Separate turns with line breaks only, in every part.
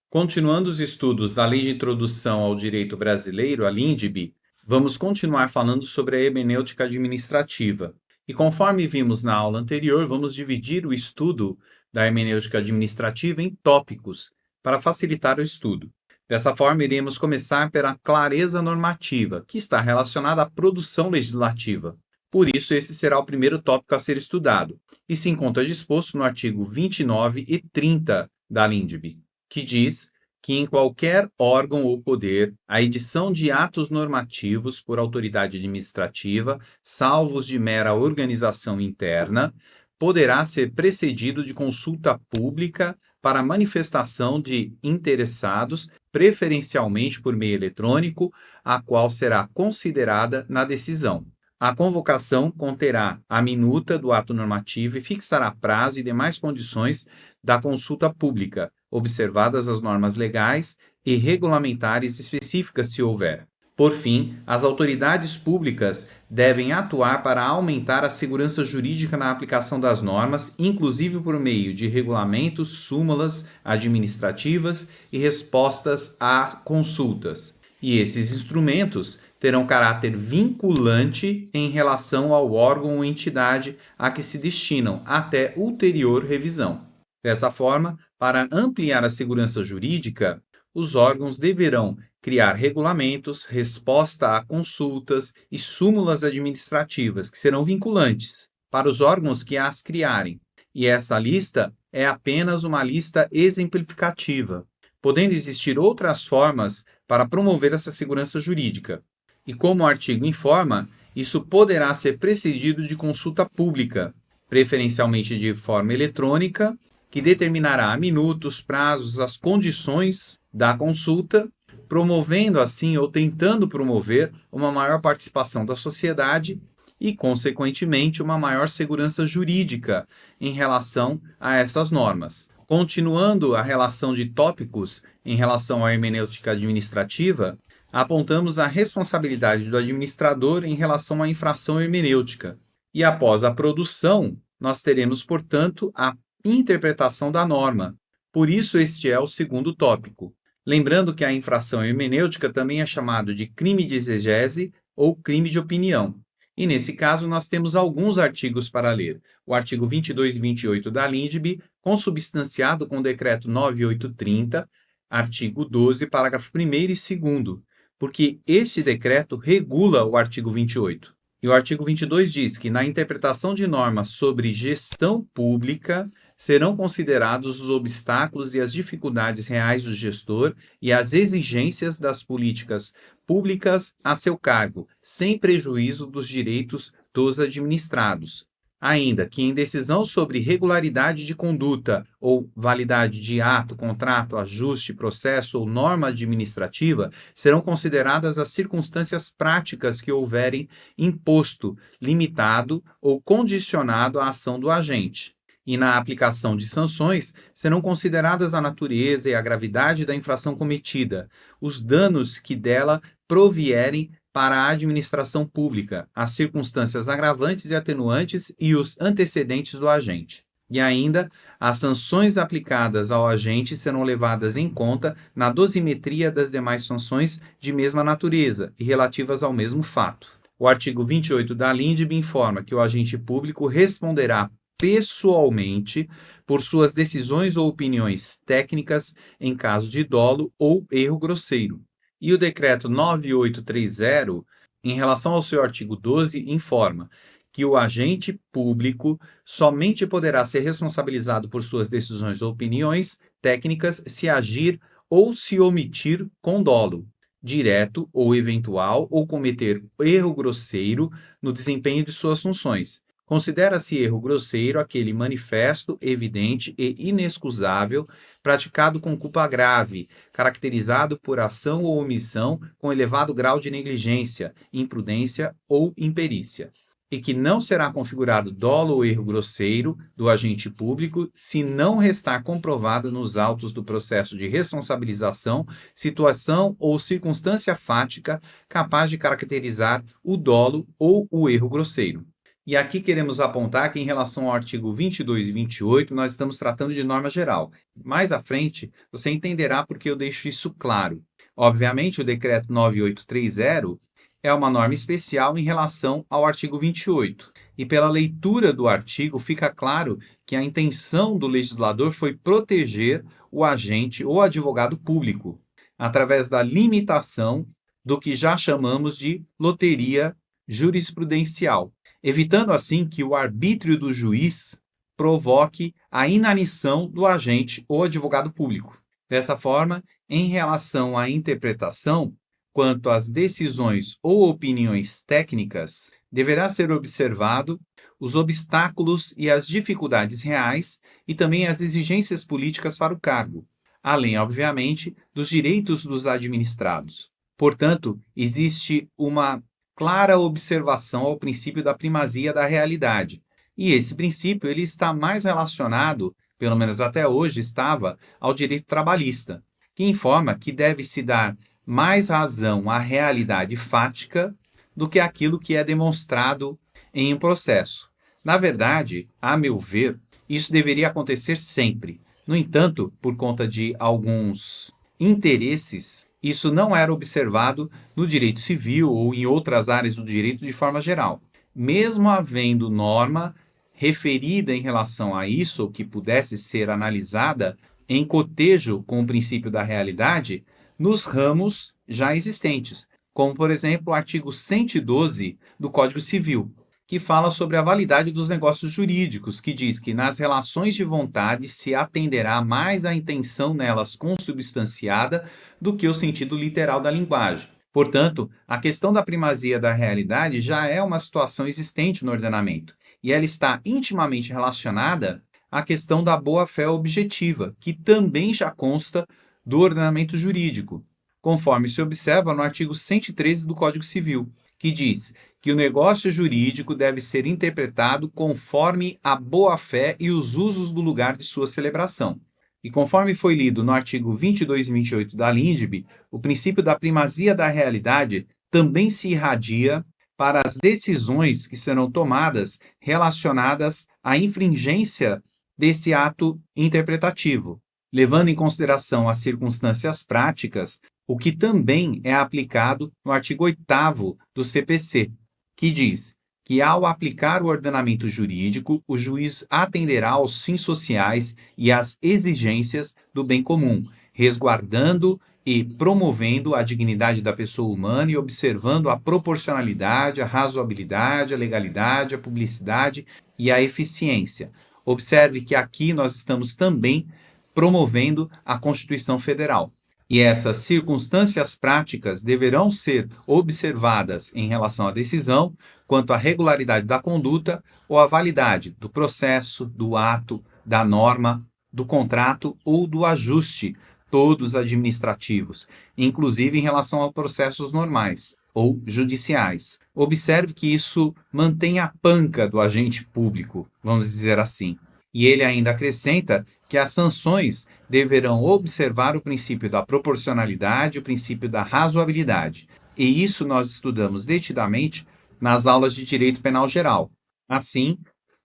Continuando os estudos da Lei de Introdução ao Direito Brasileiro, a LINDB, vamos continuar falando sobre a hermenêutica administrativa. E conforme vimos na aula anterior, vamos dividir o estudo da hermenêutica administrativa em tópicos, para facilitar o estudo. Dessa forma, iremos começar pela clareza normativa, que está relacionada à produção legislativa. Por isso, esse será o primeiro tópico a ser estudado, e se encontra disposto no artigo 29 e 30 da LINDB, que diz que em qualquer órgão ou poder, a edição de atos normativos por autoridade administrativa, salvos de mera organização interna, poderá ser precedido de consulta pública para manifestação de interessados, preferencialmente por meio eletrônico, a qual será considerada na decisão. A convocação conterá a minuta do ato normativo e fixará prazo e demais condições da consulta pública, observadas as normas legais e regulamentares específicas se houver. Por fim, as autoridades públicas devem atuar para aumentar a segurança jurídica na aplicação das normas, inclusive por meio de regulamentos, súmulas administrativas e respostas a consultas. E esses instrumentos terão caráter vinculante em relação ao órgão ou entidade a que se destinam, até ulterior revisão. Dessa forma, para ampliar a segurança jurídica, os órgãos deverão criar regulamentos, resposta a consultas e súmulas administrativas, que serão vinculantes para os órgãos que as criarem. E essa lista é apenas uma lista exemplificativa, podendo existir outras formas para promover essa segurança jurídica. E como o artigo informa, isso poderá ser precedido de consulta pública, preferencialmente de forma eletrônica, que determinará a minuta, os prazos, as condições da consulta, promovendo assim ou tentando promover uma maior participação da sociedade e, consequentemente, uma maior segurança jurídica em relação a essas normas. Continuando a relação de tópicos em relação à hermenêutica administrativa, apontamos a responsabilidade do administrador em relação à infração hermenêutica. E após a produção, nós teremos, portanto, a interpretação da norma. Por isso, este é o segundo tópico. Lembrando que a infração hermenêutica também é chamado de crime de exegese ou crime de opinião. E nesse caso, nós temos alguns artigos para ler. O artigo 22 e 28 da LINDB, consubstanciado com o decreto 9830, artigo 12, parágrafo 1º e 2º, porque este decreto regula o artigo 28. E o artigo 22 diz que, na interpretação de normas sobre gestão pública, serão considerados os obstáculos e as dificuldades reais do gestor e as exigências das políticas públicas a seu cargo, sem prejuízo dos direitos dos administrados. Ainda que em decisão sobre regularidade de conduta ou validade de ato, contrato, ajuste, processo ou norma administrativa, serão consideradas as circunstâncias práticas que houverem imposto, limitado ou condicionado a ação do agente. E na aplicação de sanções, serão consideradas a natureza e a gravidade da infração cometida, os danos que dela provierem para a administração pública, as circunstâncias agravantes e atenuantes e os antecedentes do agente. E ainda, as sanções aplicadas ao agente serão levadas em conta na dosimetria das demais sanções de mesma natureza e relativas ao mesmo fato. O artigo 28 da LINDB informa que o agente público responderá pessoalmente por suas decisões ou opiniões técnicas em caso de dolo ou erro grosseiro. E o decreto 9830, em relação ao seu artigo 12, informa que o agente público somente poderá ser responsabilizado por suas decisões ou opiniões técnicas se agir ou se omitir com dolo, direto ou eventual, ou cometer erro grosseiro no desempenho de suas funções. Considera-se erro grosseiro aquele manifesto, evidente e inexcusável, praticado com culpa grave, caracterizado por ação ou omissão com elevado grau de negligência, imprudência ou imperícia, e que não será configurado dolo ou erro grosseiro do agente público se não restar comprovado nos autos do processo de responsabilização situação ou circunstância fática capaz de caracterizar o dolo ou o erro grosseiro. E aqui queremos apontar que, em relação ao artigo 22 e 28, nós estamos tratando de norma geral. Mais à frente, você entenderá por que eu deixo isso claro. Obviamente, o decreto 9830 é uma norma especial em relação ao artigo 28. E pela leitura do artigo, fica claro que a intenção do legislador foi proteger o agente ou advogado público, através da limitação do que já chamamos de loteria jurisprudencial, evitando assim que o arbítrio do juiz provoque a inanição do agente ou advogado público. Dessa forma, em relação à interpretação, quanto às decisões ou opiniões técnicas, deverá ser observado os obstáculos e as dificuldades reais e também as exigências políticas para o cargo, além, obviamente, dos direitos dos administrados. Portanto, existe uma clara observação ao princípio da primazia da realidade. E esse princípio ele está mais relacionado, pelo menos até hoje estava, ao direito trabalhista, que informa que deve-se dar mais razão à realidade fática do que aquilo que é demonstrado em um processo. Na verdade, a meu ver, isso deveria acontecer sempre. No entanto, por conta de alguns interesses, isso não era observado no direito civil ou em outras áreas do direito de forma geral. Mesmo havendo norma referida em relação a isso, ou que pudesse ser analisada em cotejo com o princípio da realidade, nos ramos já existentes, como, por exemplo, o artigo 112 do Código Civil, que fala sobre a validade dos negócios jurídicos, que diz que nas relações de vontade se atenderá mais à intenção nelas consubstanciada do que o sentido literal da linguagem. Portanto, a questão da primazia da realidade já é uma situação existente no ordenamento, e ela está intimamente relacionada à questão da boa-fé objetiva, que também já consta do ordenamento jurídico, conforme se observa no artigo 113 do Código Civil, que diz que o negócio jurídico deve ser interpretado conforme a boa-fé e os usos do lugar de sua celebração. E conforme foi lido no artigo 22 e 28 da LINDB, o princípio da primazia da realidade também se irradia para as decisões que serão tomadas relacionadas à infringência desse ato interpretativo, levando em consideração as circunstâncias práticas, o que também é aplicado no artigo 8º do CPC, que diz que, ao aplicar o ordenamento jurídico, o juiz atenderá aos fins sociais e às exigências do bem comum, resguardando e promovendo a dignidade da pessoa humana e observando a proporcionalidade, a razoabilidade, a legalidade, a publicidade e a eficiência. Observe que aqui nós estamos também promovendo a Constituição Federal. E essas circunstâncias práticas deverão ser observadas em relação à decisão, quanto à regularidade da conduta ou à validade do processo, do ato, da norma, do contrato ou do ajuste, todos administrativos, inclusive em relação a processos normais ou judiciais. Observe que isso mantém a panca do agente público, vamos dizer assim. E ele ainda acrescenta que as sanções deverão observar o princípio da proporcionalidade, o princípio da razoabilidade. E isso nós estudamos detidamente nas aulas de Direito Penal Geral. Assim,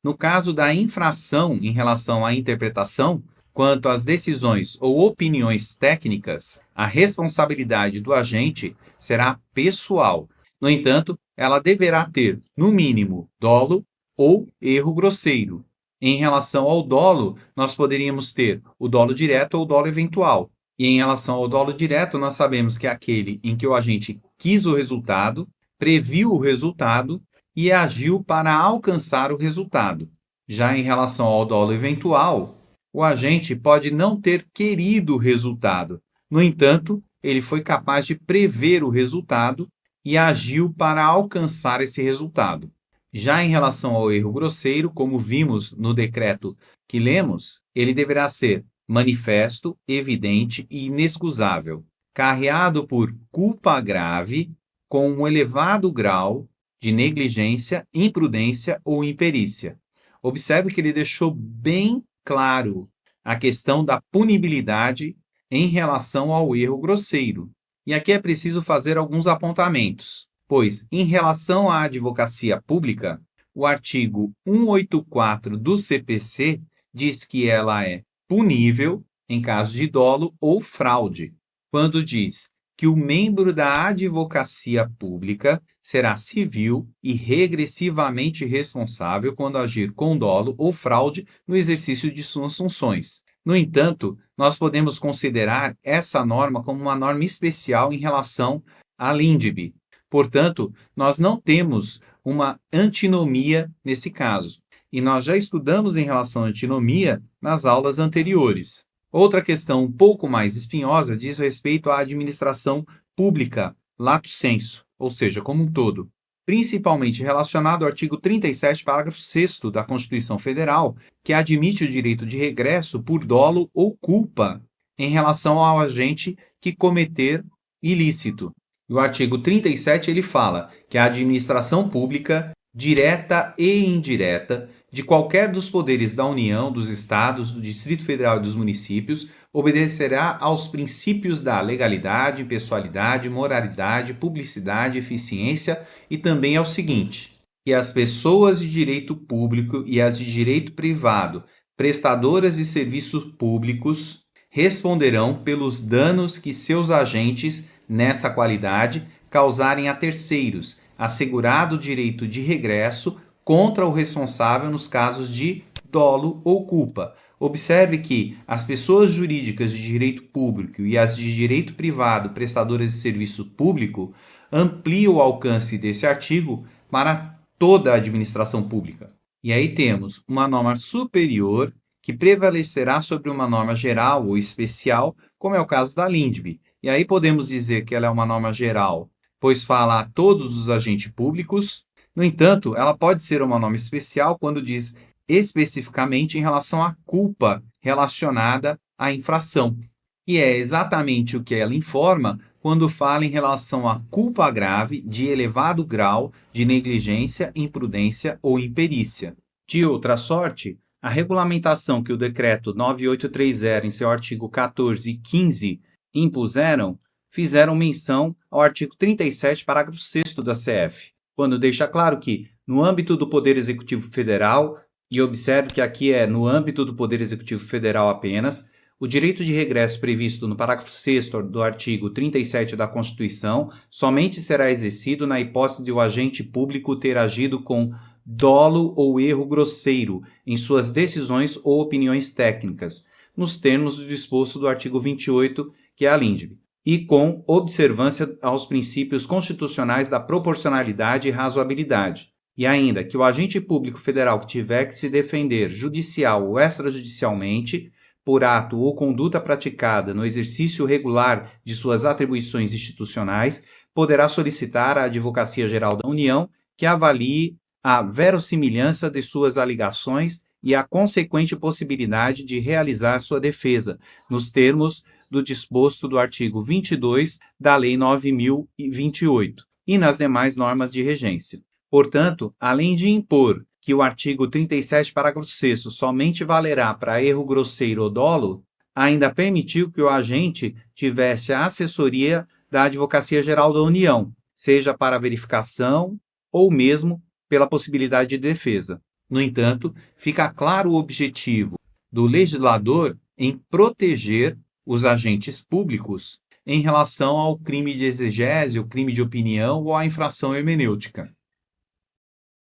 no caso da infração em relação à interpretação, quanto às decisões ou opiniões técnicas, a responsabilidade do agente será pessoal. No entanto, ela deverá ter, no mínimo, dolo ou erro grosseiro. Em relação ao dolo, nós poderíamos ter o dolo direto ou o dolo eventual. E em relação ao dolo direto, nós sabemos que é aquele em que o agente quis o resultado, previu o resultado e agiu para alcançar o resultado. Já em relação ao dolo eventual, o agente pode não ter querido o resultado. No entanto, ele foi capaz de prever o resultado e agiu para alcançar esse resultado. Já em relação ao erro grosseiro, como vimos no decreto que lemos, ele deverá ser manifesto, evidente e inexcusável, carreado por culpa grave, com um elevado grau de negligência, imprudência ou imperícia. Observe que ele deixou bem claro a questão da punibilidade em relação ao erro grosseiro. E aqui é preciso fazer alguns apontamentos, pois, em relação à advocacia pública, o artigo 184 do CPC diz que ela é punível em caso de dolo ou fraude, quando diz que o membro da advocacia pública será civil e regressivamente responsável quando agir com dolo ou fraude no exercício de suas funções. No entanto, nós podemos considerar essa norma como uma norma especial em relação à LINDB. Portanto, nós não temos uma antinomia nesse caso. E nós já estudamos em relação à antinomia nas aulas anteriores. Outra questão um pouco mais espinhosa diz respeito à administração pública, lato sensu, ou seja, como um todo, principalmente relacionado ao artigo 37, parágrafo 6º da Constituição Federal, que admite o direito de regresso por dolo ou culpa em relação ao agente que cometer ilícito. E o artigo 37 ele fala que a administração pública, direta e indireta, de qualquer dos poderes da União, dos Estados, do Distrito Federal e dos municípios, obedecerá aos princípios da legalidade, impessoalidade, moralidade, publicidade, eficiência e também ao seguinte: que as pessoas de direito público e as de direito privado, prestadoras de serviços públicos, responderão pelos danos que seus agentes, nessa qualidade, causarem a terceiros, assegurado o direito de regresso contra o responsável nos casos de dolo ou culpa. Observe que as pessoas jurídicas de direito público e as de direito privado prestadoras de serviço público ampliam o alcance desse artigo para toda a administração pública. E aí temos uma norma superior que prevalecerá sobre uma norma geral ou especial, como é o caso da LINDB. E aí podemos dizer que ela é uma norma geral, pois fala a todos os agentes públicos. No entanto, ela pode ser uma norma especial quando diz especificamente em relação à culpa relacionada à infração, que é exatamente o que ela informa quando fala em relação à culpa grave de elevado grau de negligência, imprudência ou imperícia. De outra sorte, a regulamentação que o decreto 9830 em seu artigo 14 e 15 impuseram, fizeram menção ao artigo 37, parágrafo 6º da CF, quando deixa claro que, no âmbito do Poder Executivo Federal, e observe que aqui é no âmbito do Poder Executivo Federal apenas, o direito de regresso previsto no parágrafo 6º do artigo 37 da Constituição somente será exercido na hipótese de o agente público ter agido com dolo ou erro grosseiro em suas decisões ou opiniões técnicas, nos termos do disposto do artigo 28, que é a LINDB, e com observância aos princípios constitucionais da proporcionalidade e razoabilidade. E ainda que o agente público federal que tiver que se defender judicial ou extrajudicialmente por ato ou conduta praticada no exercício regular de suas atribuições institucionais, poderá solicitar à Advocacia Geral da União que avalie a verossimilhança de suas alegações e a consequente possibilidade de realizar sua defesa, nos termos do disposto do artigo 22 da Lei 9.028 e nas demais normas de regência. Portanto, além de impor que o artigo 37, parágrafo 6º somente valerá para erro grosseiro ou dolo, ainda permitiu que o agente tivesse a assessoria da Advocacia Geral da União, seja para verificação ou mesmo pela possibilidade de defesa. No entanto, fica claro o objetivo do legislador em proteger os agentes públicos em relação ao crime de exegese, o crime de opinião ou à infração hermenêutica.